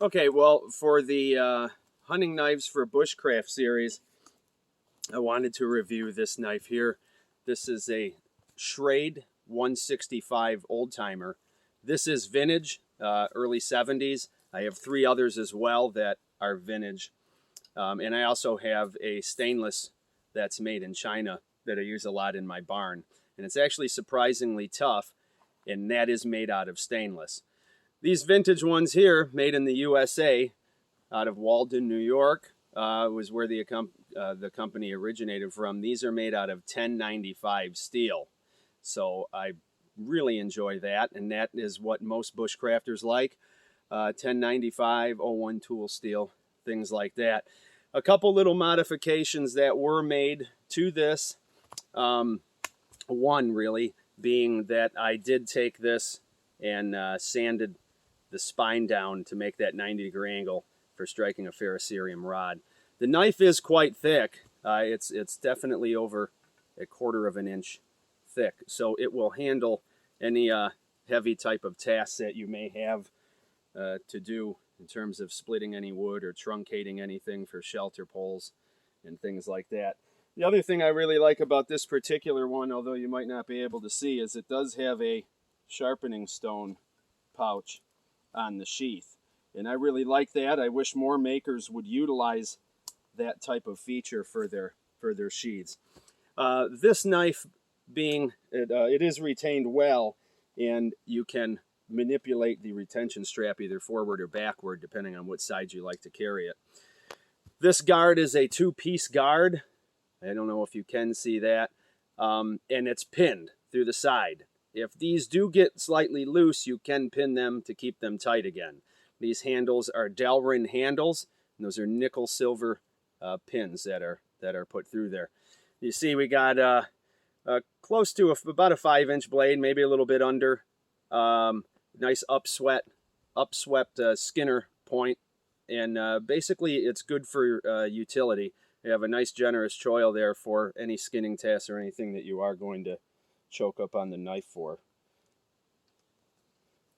Okay, well, for the hunting knives for Bushcraft series, I wanted to review this knife here. This is a Schrade 165 old timer. This is vintage, early 70s. I have 3 others as well that are vintage. And I also have a stainless that's made in China that I use a lot in my barn. And it's actually surprisingly tough, and that is made out of stainless. These vintage ones here, made in the USA, out of Walden, New York, was where the company originated from. These are made out of 1095 steel. So I really enjoy that, and that is what most bushcrafters like. 1095, 01 tool steel, things like that. A couple little modifications that were made to this. One really being that I did take this and sanded the spine down to make that 90-degree angle for striking a ferrocerium rod. The knife is quite thick. It's definitely over 1/4 of an inch thick, so it will handle any heavy type of tasks that you may have to do in terms of splitting any wood or truncating anything for shelter poles and things like that. The other thing I really like about this particular one, although you might not be able to see, is it does have a sharpening stone pouch on the sheath. And I really like that. I wish more makers would utilize that type of feature for their sheaths. This knife being, it is retained well, and you can manipulate the retention strap either forward or backward depending on what side you like to carry it. This guard is a 2-piece guard. I don't know if you can see that. And it's pinned through the side. If these do get slightly loose, you can pin them to keep them tight again. These handles are Delrin handles, and those are nickel silver pins that are put through there. You see we got close to about a 5-inch blade, maybe a little bit under. Nice upswept Skinner point, and basically it's good for utility. You have a nice generous choil there for any skinning tasks or anything that you are going to choke up on the knife for.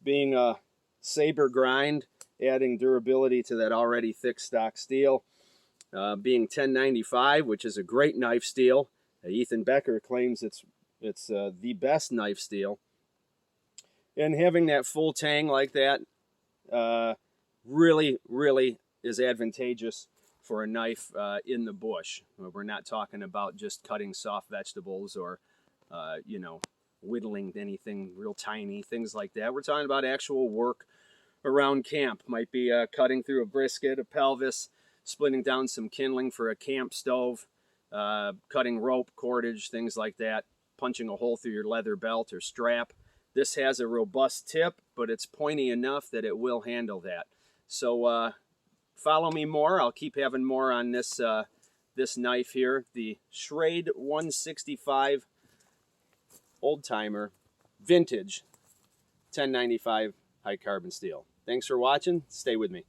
Being a saber grind, adding durability to that already thick stock steel. Being 1095, which is a great knife steel. Ethan Becker claims it's the best knife steel. And having that full tang like that really is advantageous for a knife in the bush. We're not talking about just cutting soft vegetables or whittling anything real tiny, things like that. We're talking about actual work around camp. Might be cutting through a brisket, a pelvis, splitting down some kindling for a camp stove, cutting rope, cordage, things like that, punching a hole through your leather belt or strap. This has a robust tip, but it's pointy enough that it will handle that. So follow me more. I'll keep having more on this this knife here, the Schrade 165 old timer, vintage 1095 high carbon steel. Thanks for watching. Stay with me.